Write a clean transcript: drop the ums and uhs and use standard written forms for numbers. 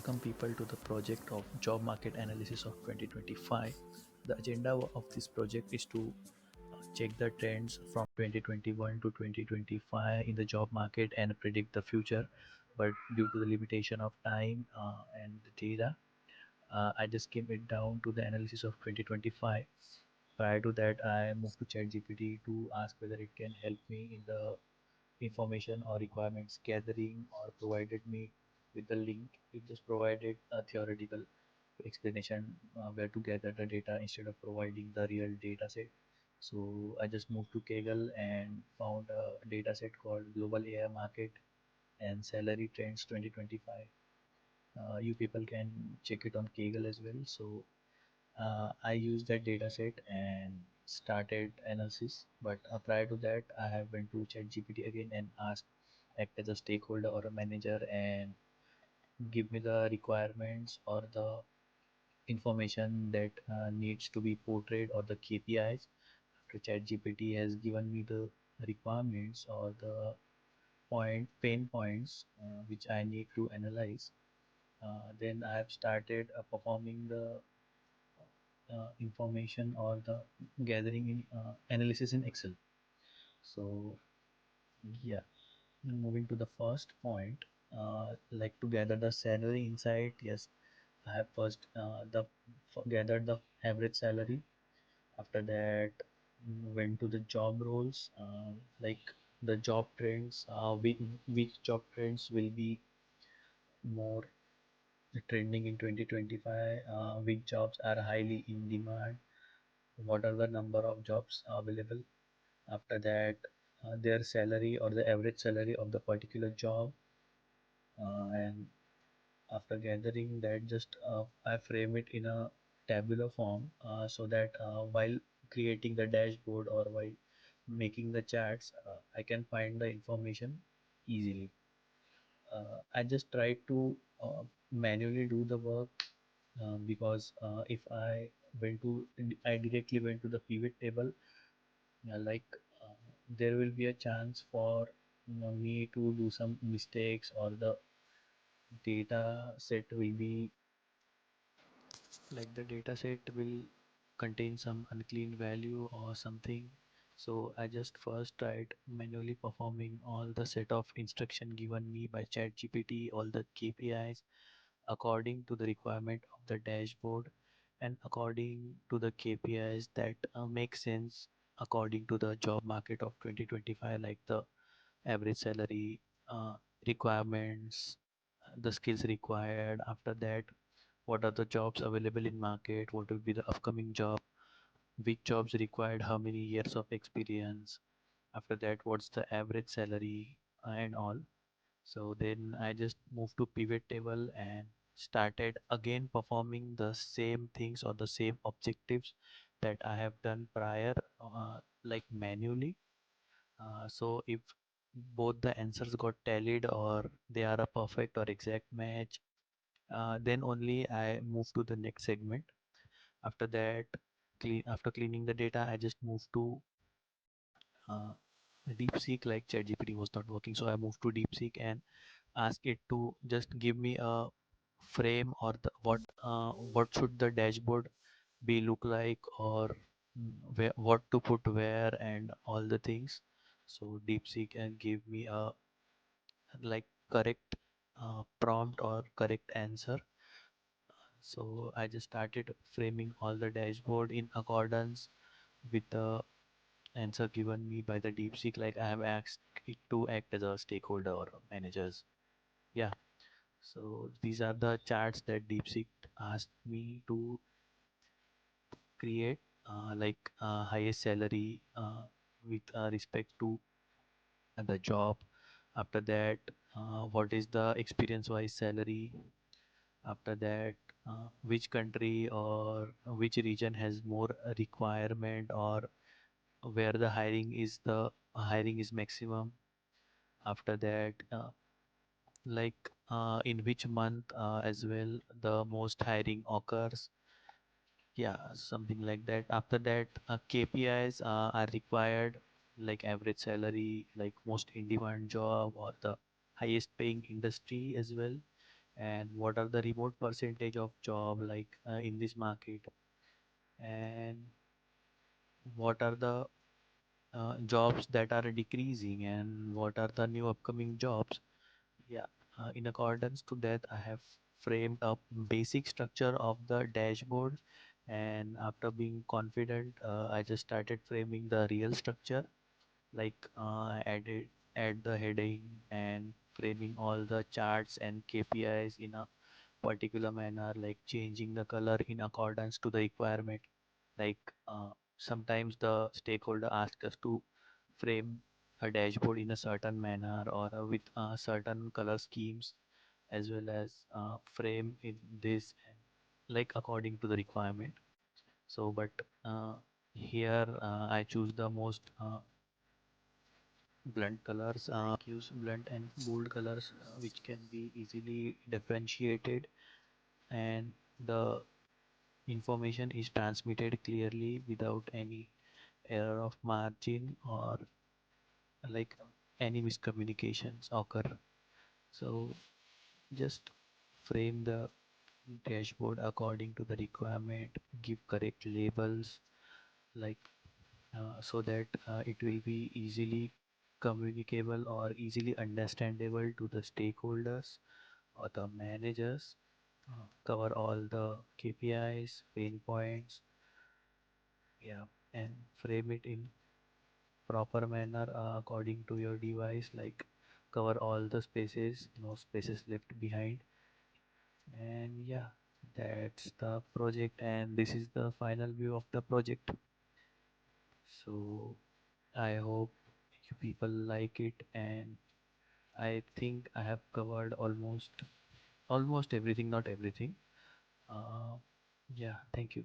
welcome people to the project of job market analysis of 2025. The agenda of this project is to check the trends from 2021 to 2025 in the job market and predict the future. But due to the limitation of time and the data, I just came it down to the analysis of 2025. Prior to that, I moved to ChatGPT to ask whether it can help me in the information or requirements gathering or provided me with the link. It just provided a theoretical explanation where to gather the data instead of providing the real data set. So I just moved to Kaggle and found a data set called Global AI Market and Salary Trends 2025. You people can check it on Kaggle as well. So I used that data set and started analysis. But prior to that, I have went to ChatGPT again and asked act as a stakeholder or a manager and give me the requirements or the information that needs to be portrayed or the KPIs. After ChatGPT has given me the requirements or the pain points which I need to analyze. Then I have started performing the information or the gathering in analysis in Excel. So yeah, moving to the first point, like to gather the salary insight. Yes, I have first gathered the average salary. After that, went to the job roles, like the job trends. Which job trends will be more trending in 2025? Which jobs are highly in demand? What are the number of jobs available? After that, their salary or the average salary of the particular job. And after gathering that, just I frame it in a tabular form so that while creating the dashboard or while making the charts, I can find the information easily. I just try to manually do the work because if I directly went to the pivot table. Yeah, like there will be a chance for me to do some mistakes or the data set will be like the data set will contain some unclean value or something. So I just first tried manually performing all the set of instruction given me by ChatGPT, all the KPIs according to the requirement of the dashboard and according to the KPIs that make sense according to the job market of 2025, like the average salary, uh, requirements, the skills required. After that, what are the jobs available in market? What will be the upcoming job? Which jobs required how many years of experience? After that, what's the average salary and all. So then I just moved to pivot table and started again performing the same things or the same objectives that I have done prior, like manually. So if both the answers got tallied or they are a perfect or exact match, then only I move to the next segment. After that, after cleaning the data, I just moved to uh, DeepSeek. Like ChatGPT was not working, so I moved to DeepSeek and ask it to just give me a frame or what should the dashboard be look like or what to put where and all the things. So DeepSeek and give me a like correct prompt or correct answer. So I just started framing all the dashboard in accordance with the answer given me by the DeepSeek. Like I have asked it to act as a stakeholder or managers. Yeah. So these are the charts that DeepSeek asked me to create, like highest salary with respect to the job. After that, what is the experience-wise salary? After that, which country or which region has more requirement or where the hiring is maximum. After that, like in which month as well the most hiring occurs. Yeah, something like that. After that, KPIs are required, like average salary, like most in demand job or the highest paying industry as well. and what are the remote percentage of job like in this market, and what are the jobs that are decreasing and what are the new upcoming jobs. Yeah, in accordance to that, I have framed a basic structure of the dashboard, and after being confident, I just started framing the real structure, like add the heading and framing all the charts and KPIs in a particular manner, like changing the color in accordance to the requirement. Like sometimes the stakeholder asks us to frame a dashboard in a certain manner or with certain color schemes, as well as frame in this like according to the requirement. So, but here I choose the most blunt colors, use blunt and bold colors, which can be easily differentiated, and the information is transmitted clearly without any error of margin or like any miscommunications occur. So just frame the dashboard according to the requirement, give correct labels, like so that it will be easily communicable or easily understandable to the stakeholders or the managers. Cover all the KPIs, pain points, yeah, and frame it in proper manner according to your device, like cover all the spaces, no spaces left behind. And yeah, that's the project, and this is the final view of the project. So I hope you people like it, and I think I have covered almost everything, not everything. uh, yeah, thank you.